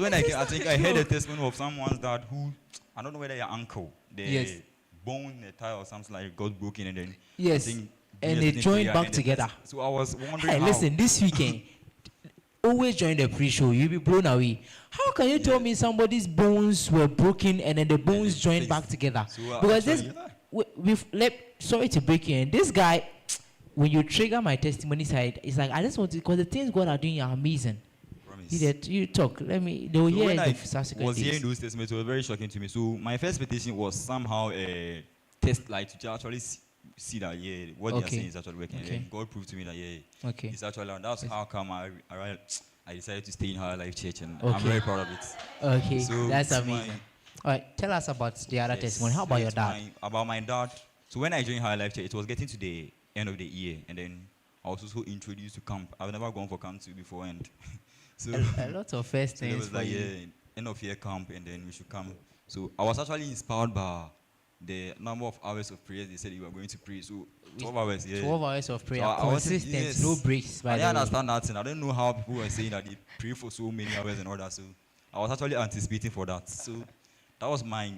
when I came, I think I heard a testimony of someone's dad who, I don't know whether your uncle, the bone, a tie or something like got broken, and then Yes. I think And yes, they in joined prayer, back and then together. so I was wondering Hey, how. listen, this weekend, always join the pre-show. You'll be blown away. How can you tell Yes. me somebody's bones were broken and then the bones then joined fixed. back together? So, Because actually, this, yeah. sorry to break you in. This guy, when you trigger my testimony side, it's like I just want to, because the things God are doing are amazing. Promise. You talk. Let me. They will So hear when it I the subsequent was hearing days. those testimonies, it was very shocking to me. So my first expectation was somehow a test, like to actually see that what they are Okay. saying is actually working. Okay. And God proved to me that Okay. it's actually, and that's how come I decided to stay in Higher Life Church, and I'm Okay. very proud of it. Okay, So that's it's amazing. my- All right, tell us about the other Yes, testimony. How about so your it's dad? About my dad. So when I joined Higher Life Church, it was getting to the end of the year, and then I was also introduced to camp. I've never gone for camp too before, and so A lot of first so there things was for like you. end of year camp, and then we should come. So I was actually inspired by the number of hours of prayers they said you were going to pray. So 12 hours, 12 hours of prayer, So I wanted- consistent, yes. no breaks. By I the didn't way. understand that, and I didn't know how people were saying that they pray for so many hours and all that. So I was actually anticipating for that. So that was my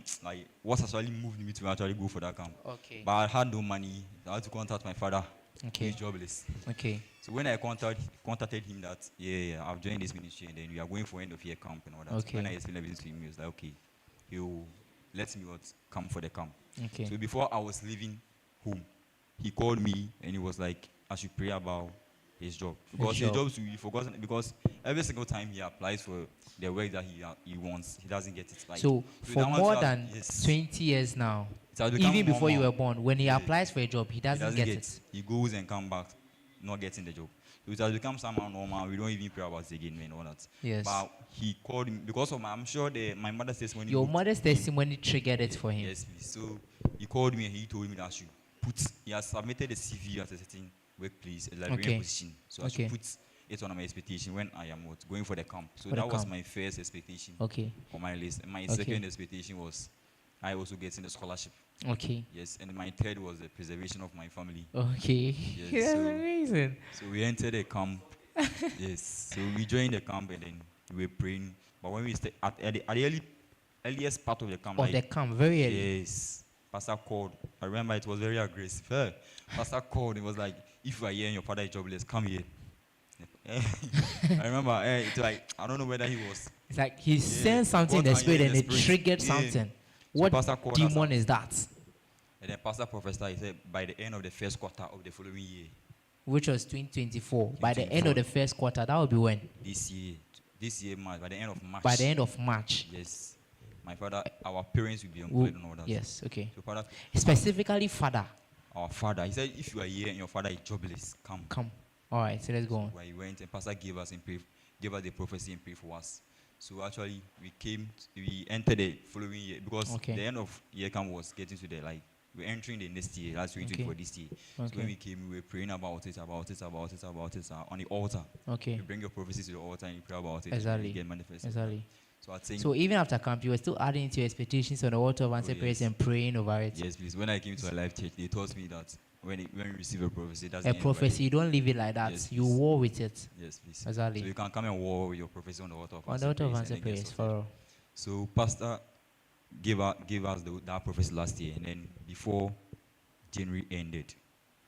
what actually moved me to actually go for that camp. Okay. But I had no money. I had to contact my father. Okay. He's jobless. Okay. So when I contacted him that I've joined this ministry, and then we are going for end of year camp and all that. Okay. When I explained everything to him, he was like, okay, you let me come for the camp. Okay. So before I was leaving home, he called me and he was like, I should pray about his job. Because his job, he forgotten, because every single time he applies for the work that he wants, he doesn't get it. Like, So for that one more too than yes, 20 years now, it has become even before you were normal. born, when he applies for a job, he He doesn't get it. He goes and come back, not getting the job. So it has become somehow normal. We don't even pray about it again and all that. Yes. But he called him because of I'm sure my mother's testimony. Your moved mother's him. testimony triggered it for him. Yes, please. So he called me and he told me that I should he has submitted a CV at a certain workplace, a librarian Okay. position. So I Okay. should put it on my expectation when I am going for the camp. So For the that was camp. my first expectation Okay. on my list. And my Okay. second expectation was I also getting the scholarship. Okay. Yes, and my third was the preservation of my family. Okay. Yes, That's so- amazing. So we entered the camp. Yes. So we joined the camp and then we were praying. But when we at the earliest part of the camp, Of the camp, very early. yes, Pastor called. I remember it was very aggressive. Pastor called. It was like, if you are here and your father is jobless, come here. I remember. It's like I don't know whether he was. It's like he sensed something in the God, spirit yeah, and the it spirit. triggered Yeah. something. So What Pastor called us demon out. is that? And then Pastor prophesied. He said by the end of the first quarter of the following year, Which was 2024. By the end of the first quarter, that will be when? this year March, by the end of March. By the end of March. Yes. My father, our parents will be Who- employed and all that. yes, okay. So father, Specifically, father, our father, he said, if you are here and your father is jobless, come. come. All right, so let's go on. Where he went and pastor gave us the prophecy and prayed for us. So actually, we entered the following year because Okay. the end of year camp was getting to the we're entering the next year. That's Okay. for this year. So Okay. when we came, we were praying about it on the altar. Okay. You bring your prophecies to the altar and you pray about it. Exactly. And you get manifested. Exactly. So I think. So even after camp, you were still adding to your expectations on the altar of answered yes. prayers and praying over it. Yes, please. When I came to a life church, they taught me that when you receive a prophecy, it doesn't A end prophecy, you right don't leave it like that. Yes, you please. war with it. there. Yes, please. Exactly. So you can come and war with your prophecy on the altar of On the altar of answered and then get prayers, for sorted. all. So Pastor gave us that prophecy last year, and then before January ended,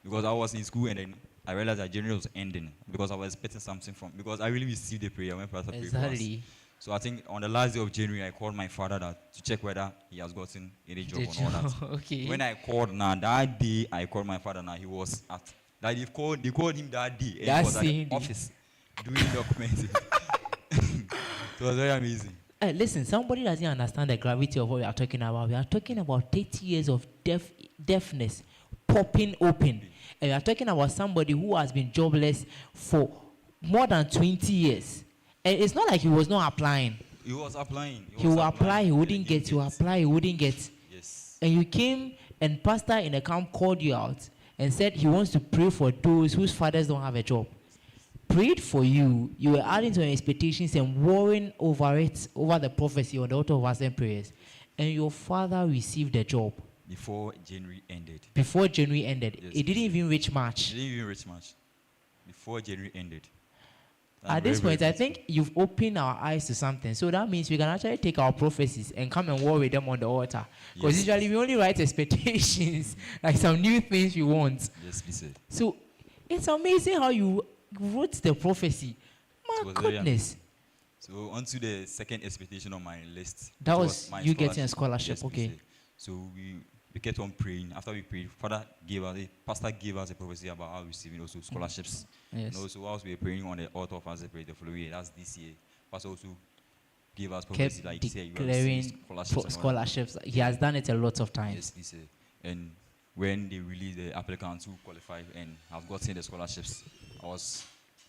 because I was in school and then I realized that January was ending because I was expecting something because I really received the prayer when Pastor prayed for us. Exactly. So I think on the last day of January, I called my father to check whether he has gotten any job Did or not. you? Okay. When I called that day I called my father he was at they called him that day and That he was at the same day. office doing documenting. It was very amazing. Hey, listen, somebody doesn't understand the gravity of what we are talking about. We are talking about 30 years of deafness popping open. And we are talking about somebody who has been jobless for more than 20 years. And it's not like he was not applying. He was applying. He will apply, he and wouldn't he get. He will gets. apply, he wouldn't get. Yes. And you came and pastor in the camp called you out and said he wants to pray for those whose fathers don't have a job. Prayed for you. You were adding to your expectations and worrying over it, over the prophecy on the altar of answered prayers. And your father received the job Before January ended. before January ended. Yes, It didn't even reach March. It didn't even reach March. Before January ended. At this point, I think you've opened our eyes to something. So that means we can actually take our prophecies and come and war with them on the altar. Because usually we only write expectations, like some new things we want. Yes, please. So it's amazing how you wrote the prophecy. My goodness. So on to the second expectation on my list. That was my you getting a scholarship. Yes, okay. please. So we kept on praying. After we prayed, pastor gave us a prophecy about how receiving also scholarships. Yes. And also whilst we were praying on the altar of answer prayer the following year, that's this year, pastor also gave us prophecy like this year you are receiving scholarships. He has done it a lot of times. Yes, this year. And when they released the applicants who qualified and have gotten the scholarships, I was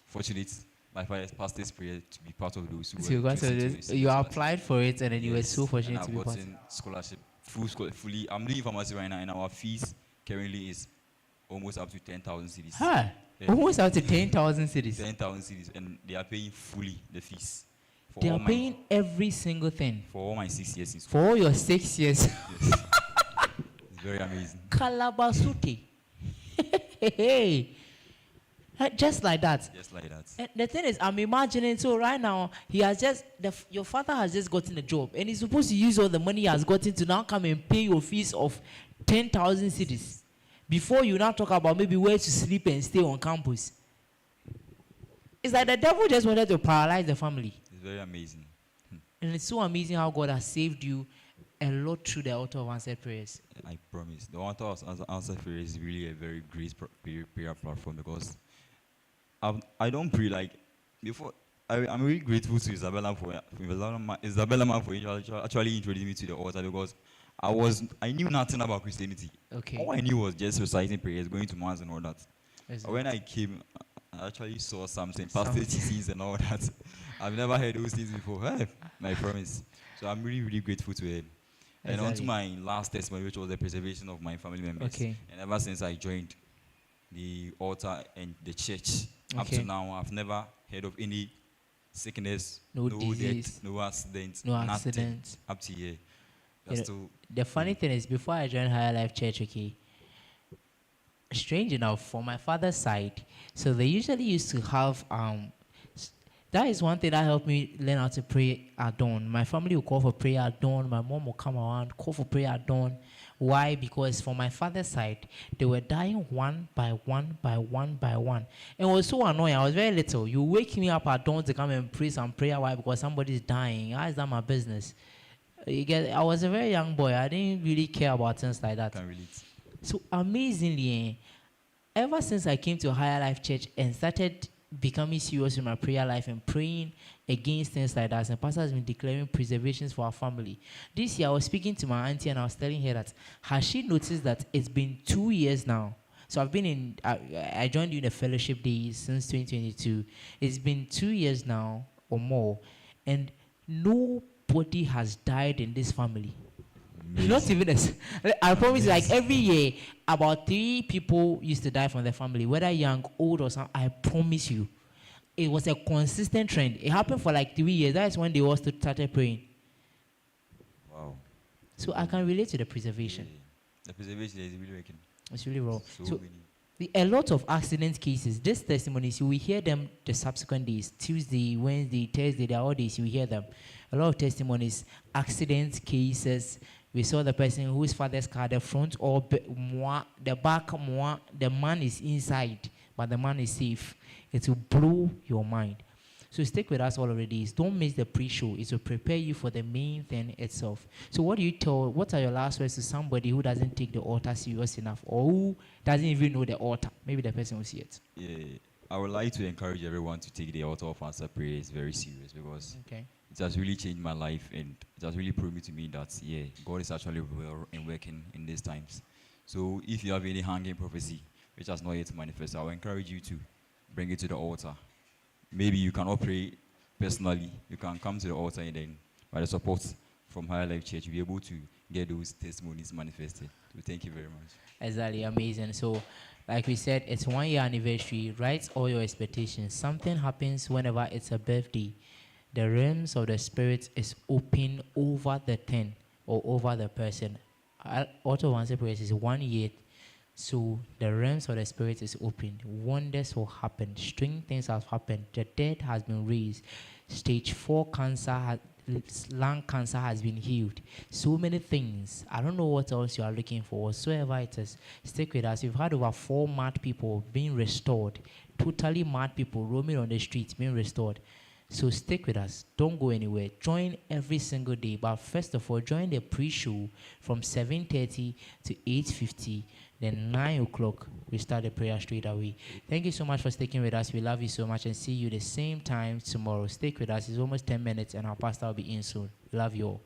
fortunate. My father passed this prayer to be part of those who you applied for it and then you were so fortunate to be part. Scholarship fully. I'm doing pharmacy right now, and our fees currently is almost up to 10,000 cedis. Huh? Yeah. Almost up to 10,000 cedis. 10,000 cedis, and they are paying fully the fees. They are paying every single thing. For all my 6 years in school. For all your 6 years. Yes. It's very amazing. Kalabasuti. Hey. Just like that. Just like that. And the thing is, I'm imagining, so right now, he has just, your father has just gotten a job, and he's supposed to use all the money he has gotten to now come and pay your fees of 10,000 cedis. Before you now talk about maybe where to sleep and stay on campus. It's like the devil just wanted to paralyze the family. It's very amazing. And it's so amazing how God has saved you a lot through the altar of answered prayers. I promise. The altar of answered prayers is really a very great prayer platform because I don't pray like before. I'm really grateful to Isabella for actually introducing me to the altar because I knew nothing about Christianity. Okay. All I knew was just reciting prayers, going to mass and all that. Exactly. When I came, I actually saw something, pastor teachings and all that. I've never heard those things before. I promise. So I'm really, really grateful to him. And on to my last testimony, which was the preservation of my family members. Okay. And ever since I joined the altar and the church, up to now, I've never heard of any sickness, no death, no accidents, nothing up to here. The funny thing is, before I joined Higher Life Church, okay, strange enough, for my father's side, so they usually used to have, that is one thing that helped me learn how to pray at dawn. My family will call for prayer at dawn. My mom will come around, call for prayer at dawn. Why? Because for my father's side, they were dying one by one by one by one. And it was so annoying. I was very little. You wake me up at dawn to come and pray some prayer. Why? Because somebody's dying. How is that my business? I was a very young boy. I didn't really care about things like that. Can relate. So amazingly, ever since I came to Higher Life Church and started becoming serious in my prayer life and praying against things like that, and pastor has been declaring preservations for our family. This year I was speaking to my auntie and I was telling her that has she noticed that it's been 2 years now. So I've been in, I joined you in the fellowship days since 2022. It's been 2 years now or more, and nobody has died in this family. Not even us. I promise you, like every year, about 3 people used to die from the family, whether young, old, or something. I promise you. It was a consistent trend. It happened for like 3 years. That's when they all started praying. Wow. So I can relate to the preservation. Yeah. The preservation is really working. It's really raw. So many. A lot of accident cases, these testimonies, you will hear them the subsequent days. Tuesday, Wednesday, Thursday, they're all days, you will hear them. A lot of testimonies, accident cases. We saw the person whose father's car, the front or the back, the man is inside, but the man is safe. It will blow your mind. So stick with us all of the days. Don't miss the pre-show. It will prepare you for the main thing itself. So what are your last words to somebody who doesn't take the altar serious enough or who doesn't even know the altar? Maybe the person will see it. Yeah, I would like to encourage everyone to take the altar of answer prayers very serious because it has really changed my life and it has really proved to me that, God is actually well and working in these times. So if you have any hanging prophecy which has not yet manifested, I will encourage you to bring it to the altar. Maybe you cannot pray personally. You can come to the altar and then, by the support from Higher Life Church, you'll be able to get those testimonies manifested. So thank you very much. Exactly, amazing. So, like we said, it's 1 year anniversary. Write all your expectations. Something happens whenever it's a birthday. The realms of the spirit is open over the thing or over the person. Auto answer prayers is 1 year So the realms of the spirit is open. Wonders will happen. Strange things have happened. The dead has been raised. Stage 4 cancer, lung cancer has been healed. So many things. I don't know what else you are looking for. Whatsoever it is, stick with us. We've had over 4 mad people being restored. Totally mad people roaming on the streets being restored. So stick with us. Don't go anywhere. Join every single day. But first of all, join the pre-show from 7:30 to 8:50. Then 9 o'clock, we start the prayer straight away. Thank you so much for sticking with us. We love you so much and see you the same time tomorrow. Stick with us. It's almost 10 minutes and our pastor will be in soon. Love you all.